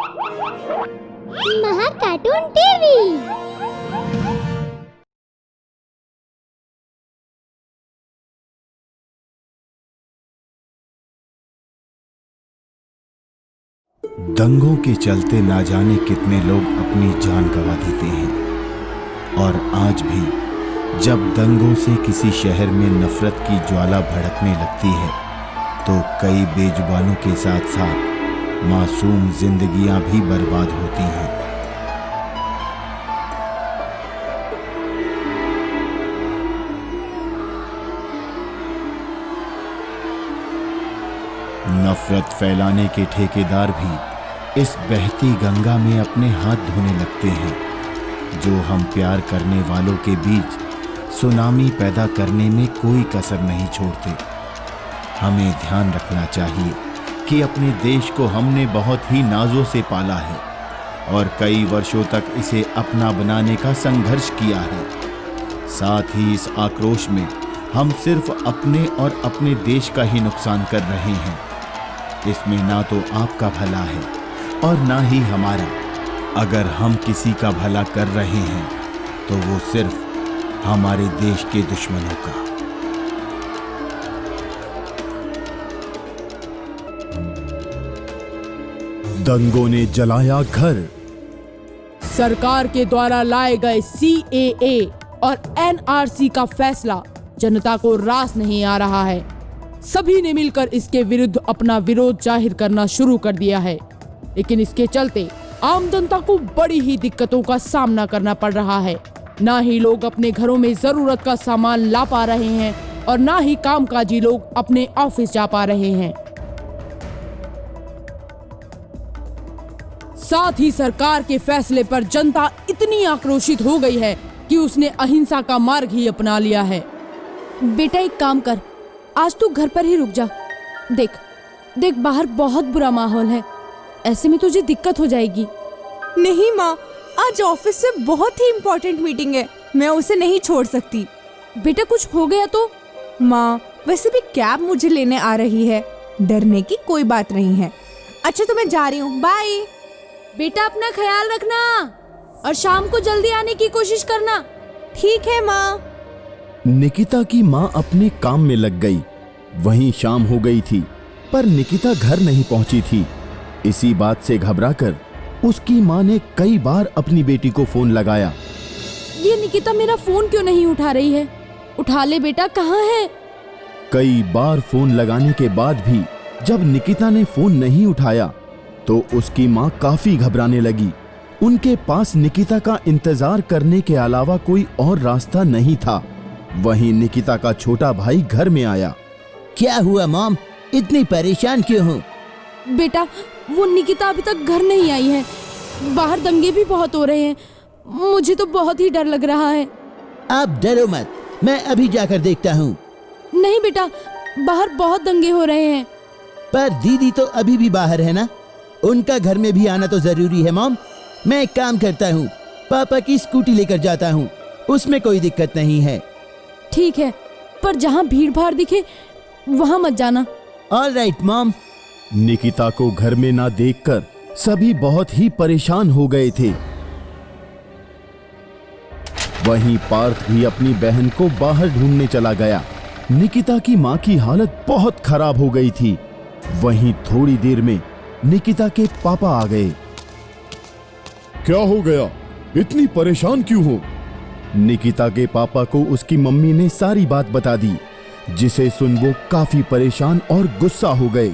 महा cartoon TV. दंगों के चलते ना जाने कितने लोग अपनी जान गंवा देते हैं। और आज भी जब दंगों से किसी शहर में नफरत की ज्वाला भड़कने लगती है तो कई बेजुबानों के साथ साथ मासूम जिंदगियां भी बर्बाद होती हैं। नफरत फैलाने के ठेकेदार भी इस बहती गंगा में अपने हाथ धोने लगते हैं, जो हम प्यार करने वालों के बीच सुनामी पैदा करने में कोई कसर नहीं छोड़ते। हमें ध्यान रखना चाहिए कि अपने देश को हमने बहुत ही नाजों से पाला है और कई वर्षों तक इसे अपना बनाने का संघर्ष किया है। साथ ही इस आक्रोश में हम सिर्फ अपने और अपने देश का ही नुकसान कर रहे हैं। इसमें ना तो आपका भला है और ना ही हमारा। अगर हम किसी का भला कर रहे हैं तो वो सिर्फ हमारे देश के दुश्मनों का। दंगों ने जलाया घर। सरकार के द्वारा लाए गए CAA और NRC का फैसला जनता को रास नहीं आ रहा है। सभी ने मिलकर इसके विरुद्ध अपना विरोध जाहिर करना शुरू कर दिया है, लेकिन इसके चलते आम जनता को बड़ी ही दिक्कतों का सामना करना पड़ रहा है। ना ही लोग अपने घरों में जरूरत का सामान ला पा रहे हैं और ना ही कामकाजी लोग अपने ऑफिस जा पा रहे हैं। साथ ही सरकार के फैसले पर जनता इतनी आक्रोशित हो गई है कि उसने अहिंसा का मार्ग ही अपना लिया है। बेटा एक काम कर, आज तू घर पर ही रुक जा। देख बाहर बहुत बुरा माहौल है, ऐसे में तुझे दिक्कत हो जाएगी। नहीं माँ, आज ऑफिस से बहुत ही इम्पोर्टेंट मीटिंग है, मैं उसे नहीं छोड़ सकती। बेटा कुछ हो गया तो? माँ वैसे भी कैब मुझे लेने आ रही है, डरने की कोई बात नहीं है। अच्छा तो मैं जा रही हूँ, बाय। बेटा अपना ख्याल रखना और शाम को जल्दी आने की कोशिश करना। ठीक है माँ। निकिता की माँ अपने काम में लग गई। वहीं शाम हो गई थी पर निकिता घर नहीं पहुंची थी। इसी बात से घबराकर उसकी माँ ने कई बार अपनी बेटी को फोन लगाया। ये निकिता मेरा फोन क्यों नहीं उठा रही है? उठा ले बेटा, कहाँ है? कई बार फोन लगाने के बाद भी जब निकिता ने फोन नहीं उठाया तो उसकी माँ काफी घबराने लगी। उनके पास निकिता का इंतजार करने के अलावा कोई और रास्ता नहीं था। वहीं निकिता का छोटा भाई घर में आया। क्या हुआ मॉम, इतनी परेशान क्यों हो? बेटा वो निकिता अभी तक घर नहीं आई है। बाहर दंगे भी बहुत हो रहे हैं, मुझे तो बहुत ही डर लग रहा है। आप डरो मत, मैं अभी जाकर देखता हूँ। नहीं बेटा, बाहर बहुत दंगे हो रहे हैं। पर दीदी तो अभी भी बाहर है ना, उनका घर में भी आना तो जरूरी है मॉम। मैं एक काम करता हूँ, पापा की स्कूटी लेकर जाता हूँ, उसमें कोई दिक्कत नहीं है। ठीक है, पर जहाँ भीड़ भाड़ दिखे वहाँ मत जाना। All right mom. निकिता को घर में ना देखकर सभी बहुत ही परेशान हो गए थे। वहीं पार्थ भी अपनी बहन को बाहर ढूंढने चला गया। निकिता की माँ की हालत बहुत खराब हो गई थी। वहीं थोड़ी देर में निकिता के पापा आ गए। क्या हो गया, इतनी परेशान क्यों हो? निकिता के पापा को उसकी मम्मी ने सारी बात बता दी, जिसे सुन वो काफी परेशान और गुस्सा हो गए।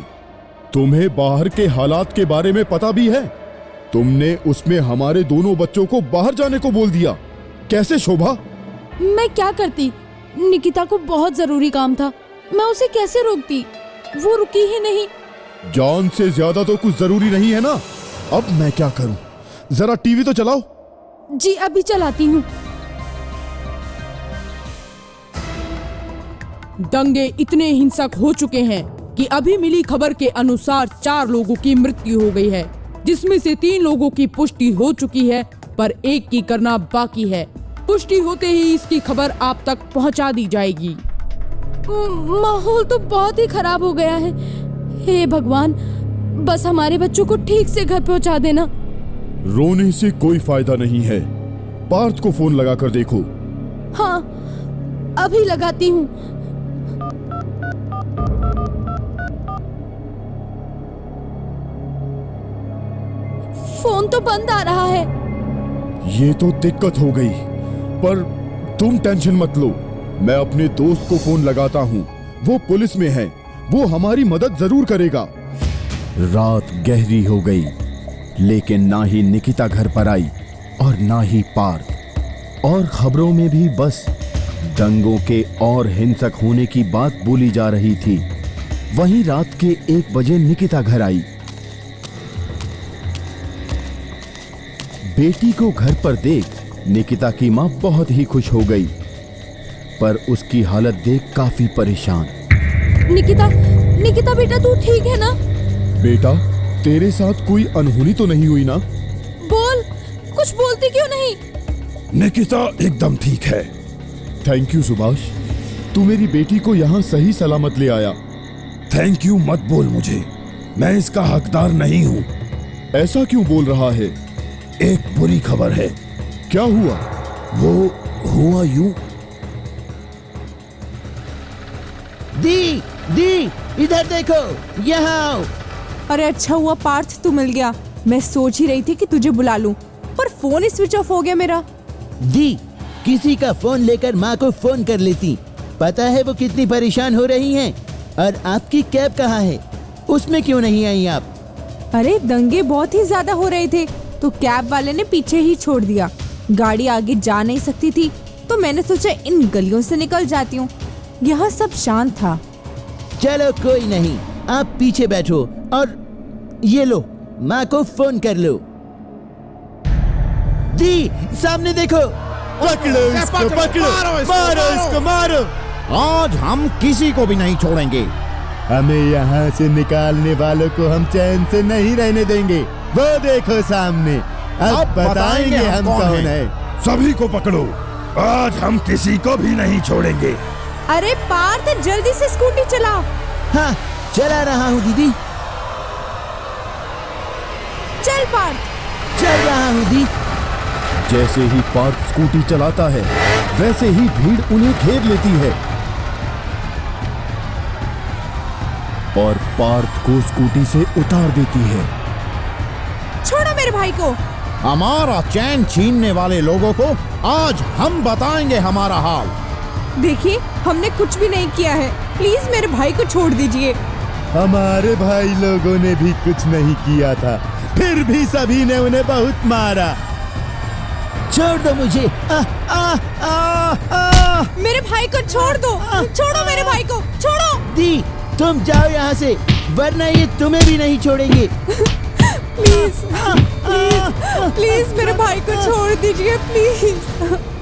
तुम्हें बाहर के हालात के बारे में पता भी है? तुमने उसमें हमारे दोनों बच्चों को बाहर जाने को बोल दिया। कैसे शोभा? मैं क्या करती, निकिता को बहुत जरूरी काम था, मैं उसे कैसे रोकती? वो रुकी ही नहीं। जान से ज्यादा तो कुछ जरूरी नहीं है ना। अब मैं क्या करूं? जरा टीवी तो चलाओ। जी अभी चलाती हूँ। दंगे इतने हिंसक हो चुके हैं कि अभी मिली खबर के अनुसार 4 लोगों की मृत्यु हो गई है, जिसमें से 3 लोगों की पुष्टि हो चुकी है, पर 1 की करना बाकी है। पुष्टि होते ही इसकी खबर आप तक पहुंचा दी जाएगी। माहौल तो बहुत ही खराब हो गया है। हे भगवान, बस हमारे बच्चों को ठीक से घर पहुंचा देना। रोने से कोई फायदा नहीं है। पार्थ को फोन लगा कर देखो। हाँ, अभी लगाती हूँ। फोन तो बंद आ रहा है। ये तो दिक्कत हो गई, पर तुम टेंशन मत लो। मैं अपने दोस्त को फोन लगाता हूँ, वो पुलिस में है, वो हमारी मदद जरूर करेगा। रात गहरी हो गई, लेकिन ना ही निकिता घर पर आई और ना ही पार्थ। और खबरों में भी बस दंगों के और हिंसक होने की बात बोली जा रही थी। वहीं रात के 1 बजे निकिता घर आई। बेटी को घर पर देख निकिता की मां बहुत ही खुश हो गई, पर उसकी हालत देख काफी परेशान। निकिता, निकिता बेटा तू ठीक है ना? बेटा, तेरे साथ कोई अनहोनी तो नहीं हुई ना? बोल, कुछ बोलती क्यों नहीं? निकिता एकदम ठीक है। थैंक यू सुभाष, तू मेरी बेटी को यहाँ सही सलामत ले आया। थैंक यू मत बोल मुझे, मैं इसका हकदार नहीं हूँ। ऐसा क्यों बोल रहा है? एक बुरी खबर है। क्या हुआ? वो हुआ यूं। दी इधर देखो, यहाँ आओ। अरे अच्छा हुआ पार्थ तू मिल गया। मैं सोच ही रही थी कि तुझे बुला लूं, पर फोन ही स्विच ऑफ हो गया मेरा। दी, किसी का फोन लेकर माँ को फोन कर लेती। पता है वो कितनी परेशान हो रही हैं। और आपकी कैब कहाँ है? उसमें क्यों नहीं आई आप? अरे दंगे बहुत ही ज्यादा हो रहे थे, तो कैब वाले ने पीछे ही छोड़ दिया। गाड़ी आगे जा नहीं सकती थी, तो मैंने सोचा इन गलियों से निकल जाती हूँ। यहाँ सब शांत था। चलो कोई नहीं, आप पीछे बैठो और ये लो, माँ को फोन कर लो। दी, सामने देखो। पकड़ो इसको, पकड़ो, मारो इसको, मारो। आज हम किसी को भी नहीं छोड़ेंगे। हमें यहाँ से निकालने वालों को हम चैन से नहीं रहने देंगे। वो देखो सामने, अब बताएंगे हम कौन है। सभी को पकड़ो, आज हम किसी को भी नहीं छोड़ेंगे। अरे पार्थ जल्दी से स्कूटी चला। हाँ, चला रहा हूँ दीदी। चल पार्थ। चल रहा हूँ दी। जैसे ही पार्थ स्कूटी चलाता है, वैसे ही भीड़ उन्हें घेर लेती है और पार्थ को स्कूटी से उतार देती है। छोड़ो मेरे भाई को। हमारा चैन छीनने वाले लोगों को आज हम बताएंगे हमारा हाल। देखिए, हमने कुछ भी नहीं किया है, प्लीज मेरे भाई को छोड़ दीजिए। हमारे भाई लोगों ने भी कुछ नहीं किया था, फिर भी सभी ने उन्हें बहुत मारा। छोड़ दो मुझे। मेरे भाई को छोड़ दो। छोड़ो मेरे भाई को, छोड़ो। दी, तुम जाओ यहाँ से, वरना ये तुम्हें भी नहीं छोड़ेंगे। प्लीज प्लीज प्लीज मेरे भाई को छोड़ दीजिए, प्लीज।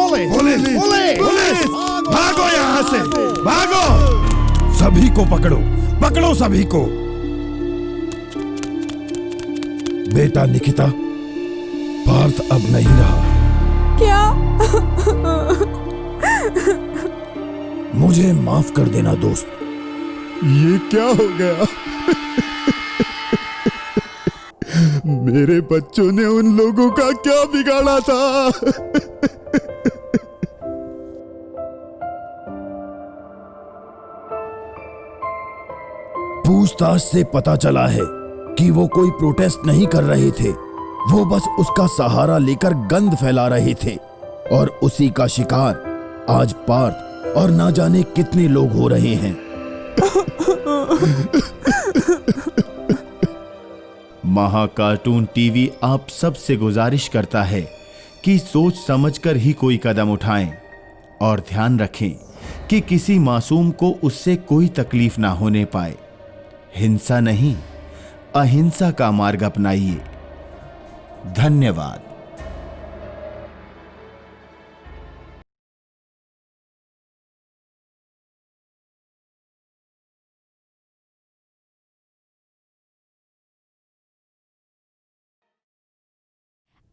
पुलिस! भागो यहाँ से, भागो! सभी को पकड़ो, पकड़ो सभी को। बेटा निकिता, पार्थ अब नहीं रहा। क्या? मुझे माफ कर देना दोस्त। ये क्या हो गया? मेरे बच्चों ने उन लोगों का क्या बिगाड़ा था? पूछताछ से पता चला है कि वो कोई प्रोटेस्ट नहीं कर रहे थे, वो बस उसका सहारा लेकर गंद फैला रहे थे और उसी का शिकार आज पार्थ और ना जाने कितने लोग हो रहे हैं। महाकार्टून टीवी आप सबसे गुजारिश करता है कि सोच समझकर ही कोई कदम उठाएं और ध्यान रखें कि किसी मासूम को उससे कोई तकलीफ ना होने पाए। हिंसा नहीं, अहिंसा का मार्ग अपनाइए। धन्यवाद।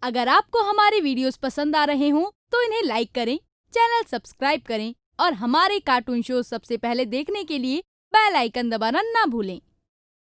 अगर आपको हमारे वीडियोस पसंद आ रहे हों तो इन्हें लाइक करें, चैनल सब्सक्राइब करें और हमारे कार्टून शो सबसे पहले देखने के लिए बेल आइकन दबाना ना भूलें।